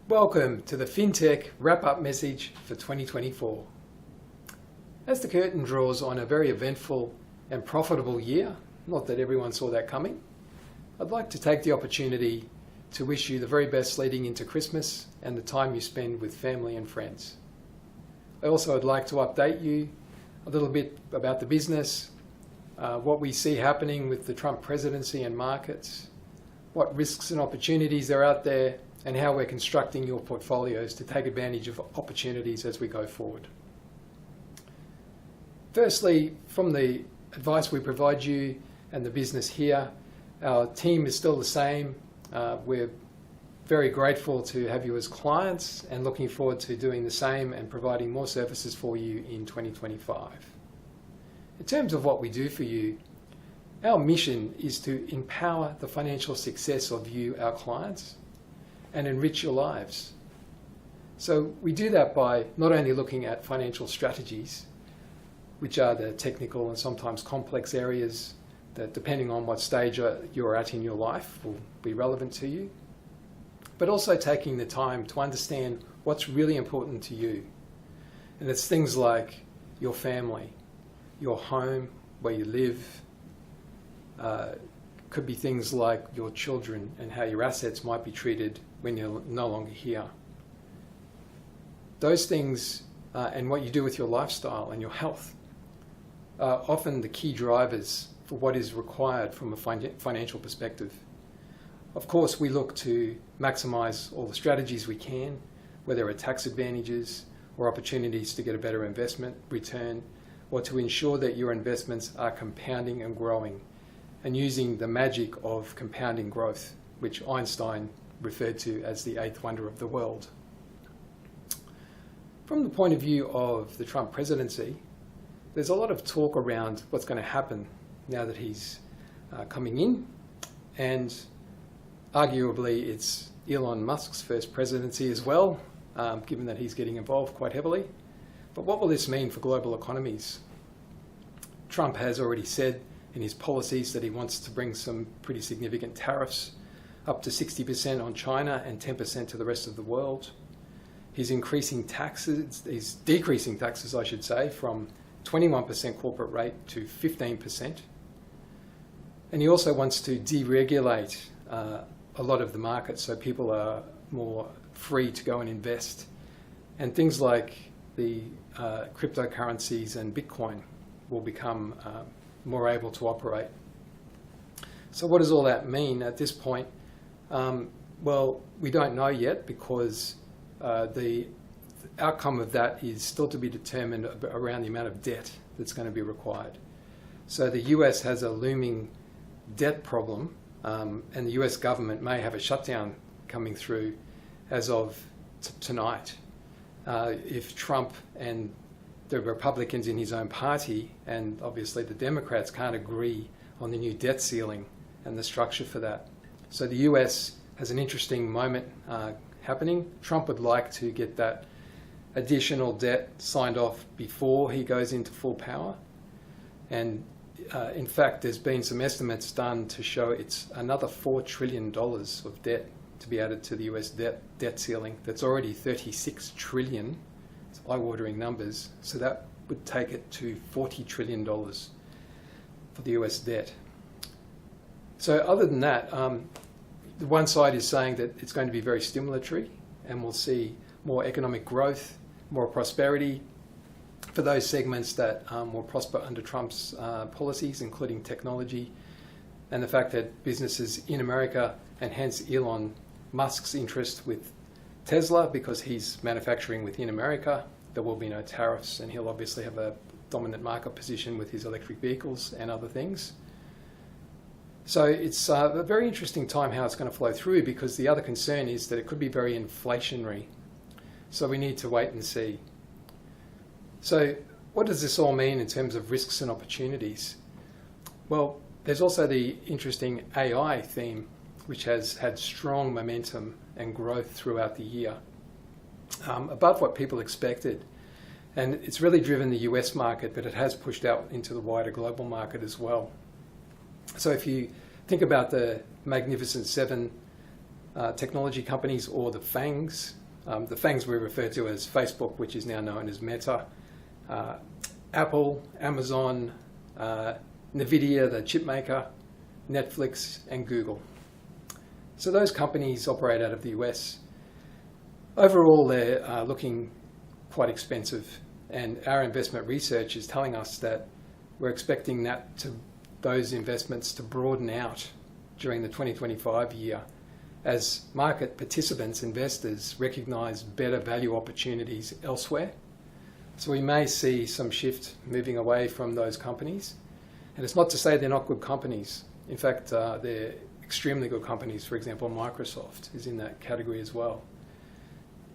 Welcome to the Fintech Wrap Up message for 2024. As the curtain draws on a very eventful and profitable year, not that everyone saw that coming, I'd like to take the opportunity to wish you the very best leading into Christmas and the time you spend with family and friends. I also would like to update you a little bit about the business, what we see happening with the Trump Presidency and markets, what risks and opportunities are out there, and how we're constructing your portfolios to take advantage of opportunities as we go forward. Firstly, from the advice we provide you and the business here, our team is still the same. We're very grateful to have you as clients and looking forward to doing the same and providing more services for you in 2025. In terms of what we do for you, our mission is to empower the financial success of you, our clients, and enrich your lives. So we do that by not only looking at financial strategies, which are the technical and sometimes complex areas that, depending on what stage you're at in your life, will be relevant to you, but also taking the time to understand what's really important to you. And it's things like your family, your home, where you live. Could be things like your children and how your assets might be treated when you're no longer here. Those things and what you do with your lifestyle and your health are often the key drivers for what is required from a financial perspective. Of course, we look to maximize all the strategies we can, whether there are tax advantages or opportunities to get a better investment return, or to ensure that your investments are compounding and growing, and using the magic of compounding growth, which Einstein referred to as the eighth wonder of the world. From the point of view of the Trump presidency, there's a lot of talk around what's going to happen now that he's coming in, and arguably it's Elon Musk's first presidency as well, given that he's getting involved quite heavily. But what will this mean for global economies? Trump has already said in his policies that he wants to bring some pretty significant tariffs, up to 60% on China and 10% to the rest of the world. He's decreasing taxes, I should say, from 21% corporate rate to 15%. And he also wants to deregulate a lot of the market so people are more free to go and invest. And things like the cryptocurrencies and Bitcoin will become more able to operate. So what does all that mean at this point? Well, we don't know yet, because the outcome of that is still to be determined around the amount of debt that's going to be required. So the US has a looming debt problem, and the US government may have a shutdown coming through as of tonight. If Trump and the Republicans in his own party, and obviously the Democrats, can't agree on the new debt ceiling and the structure for that. So the US has an interesting moment happening. Trump would like to get that additional debt signed off before he goes into full power. And in fact, there's been some estimates done to show it's another $4 trillion of debt to be added to the US debt ceiling. That's already 36 trillion. It's eye-watering numbers. So that would take it to $40 trillion for the US debt. So other than that, the one side is saying that it's going to be very stimulatory, and we'll see more economic growth, more prosperity for those segments that will prosper under Trump's policies, including technology, and the fact that businesses in America, and hence Elon Musk's interest with Tesla, because he's manufacturing within America, there will be no tariffs, and he'll obviously have a dominant market position with his electric vehicles and other things. So it's a very interesting time how it's going to flow through, because the other concern is that it could be very inflationary. So we need to wait and see. So what does this all mean in terms of risks and opportunities? Well, there's also the interesting AI theme, which has had strong momentum and growth throughout the year, above what people expected. And it's really driven the US market, but it has pushed out into the wider global market as well. So if you think about the Magnificent Seven technology companies, or the FANGs. The FANGs we refer to as Facebook, which is now known as Meta, Apple, Amazon, Nvidia, the chip maker, Netflix, and Google. So those companies operate out of the US. Overall, they're looking quite expensive, and our investment research is telling us that we're expecting those investments to broaden out during the 2025 year as market participants, investors, recognise better value opportunities elsewhere. So we may see some shift moving away from those companies. And it's not to say they're not good companies. In fact, they're extremely good companies. For example, Microsoft is in that category as well.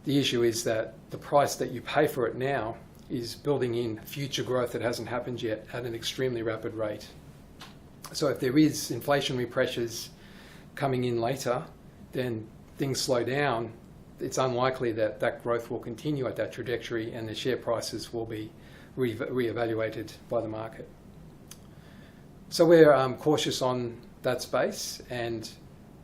The issue is that the price that you pay for it now is building in future growth that hasn't happened yet at an extremely rapid rate. So if there is inflationary pressures coming in later, then things slow down. It's unlikely that that growth will continue at that trajectory, and the share prices will be re-evaluated by the market. So we're cautious on that space, and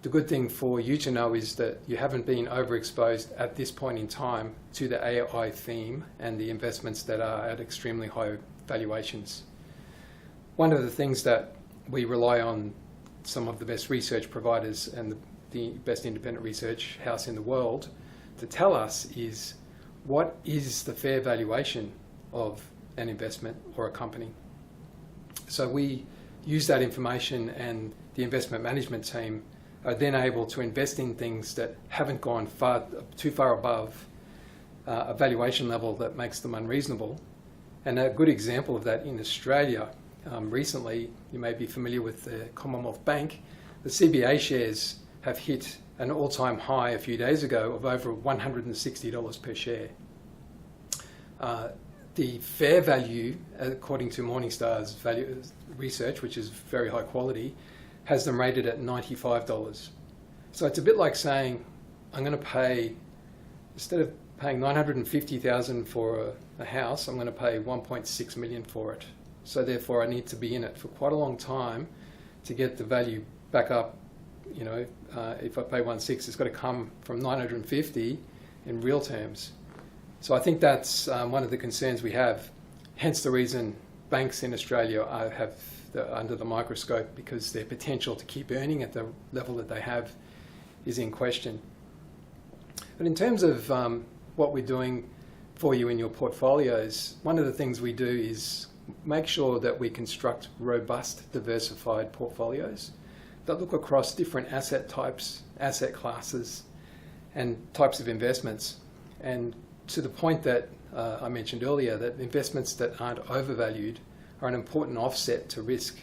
the good thing for you to know is that you haven't been overexposed at this point in time to the AI theme and the investments that are at extremely high valuations. One of the things that we rely on some of the best research providers and the best independent research house in the world to tell us is, what is the fair valuation of an investment or a company? So we use that information, and the investment management team are then able to invest in things that haven't gone too far above a valuation level that makes them unreasonable. And a good example of that in Australia, recently, you may be familiar with the Commonwealth Bank. The CBA shares have hit an all-time high a few days ago of over $160 per share. The fair value, according to Morningstar's value research, which is very high quality, has them rated at $95. So it's a bit like saying, I'm going to pay, instead of paying $950,000 for a house, I'm going to pay $1.6 million for it. So therefore, I need to be in it for quite a long time to get the value back up. You know, if I pay 1.6, it's got to come from 950 in real terms. So I think that's one of the concerns we have. Hence the reason banks in Australia under the microscope, because their potential to keep earning at the level that they have is in question. But in terms of what we're doing for you in your portfolios, one of the things we do is make sure that we construct robust, diversified portfolios that look across different asset types, asset classes, and types of investments. And to the point that I mentioned earlier, that investments that aren't overvalued are an important offset to risk.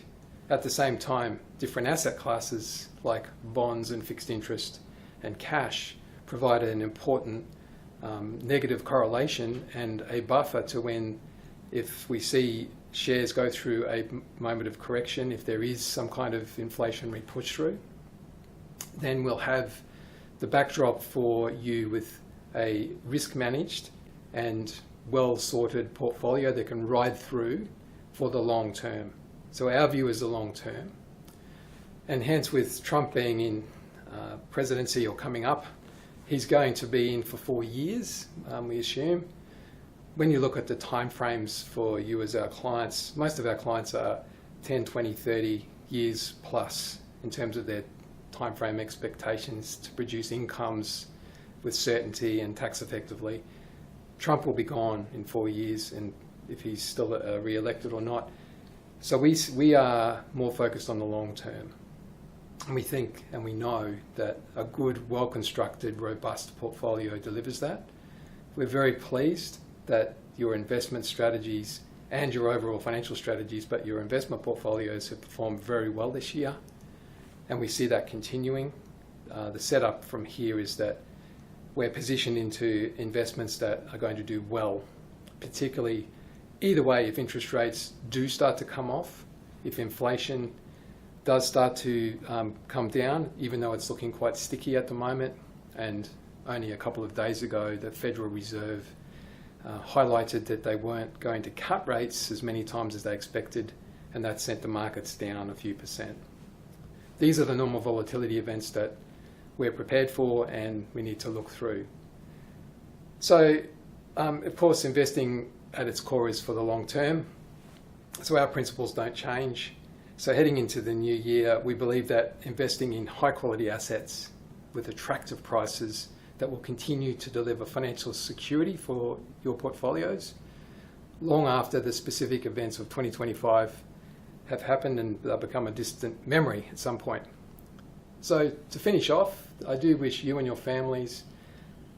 At the same time, different asset classes like bonds and fixed interest and cash provide an important negative correlation and a buffer to when, if we see shares go through a moment of correction, if there is some kind of inflationary push through, then we'll have the backdrop for you with a risk managed and well sorted portfolio that can ride through for the long term. So our view is the long term. And hence, with Trump being in presidency or coming up, he's going to be in for 4 years, we assume. When you look at the timeframes for you as our clients, most of our clients are 10, 20, 30 years plus in terms of their timeframe expectations to produce incomes with certainty and tax effectively. Trump will be gone in 4 years, and if he's still re-elected or not. So we are more focused on the long term. And we think and we know that a good, well-constructed, robust portfolio delivers that. We're very pleased that your investment strategies and your overall financial strategies, but your investment portfolios have performed very well this year. And we see that continuing. The setup from here is that we're positioned into investments that are going to do well, particularly either way, if interest rates do start to come off, if inflation does start to come down, even though it's looking quite sticky at the moment. And only a couple of days ago, the Federal Reserve highlighted that they weren't going to cut rates as many times as they expected, and that sent the markets down a few percent. These are the normal volatility events that we're prepared for and we need to look through. So, of course, investing at its core is for the long term. So our principles don't change. So heading into the new year, we believe that investing in high quality assets with attractive prices that will continue to deliver financial security for your portfolios long after the specific events of 2025 have happened and they'll become a distant memory at some point. So to finish off, I do wish you and your families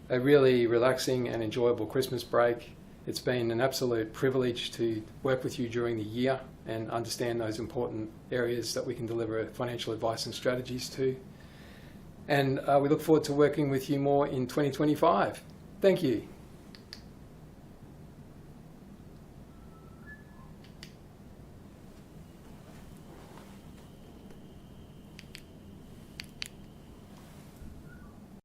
a really relaxing and enjoyable Christmas break. It's been an absolute privilege to work with you during the year and understand those important areas that we can deliver financial advice and strategies to. And we look forward to working with you more in 2025. Thank you.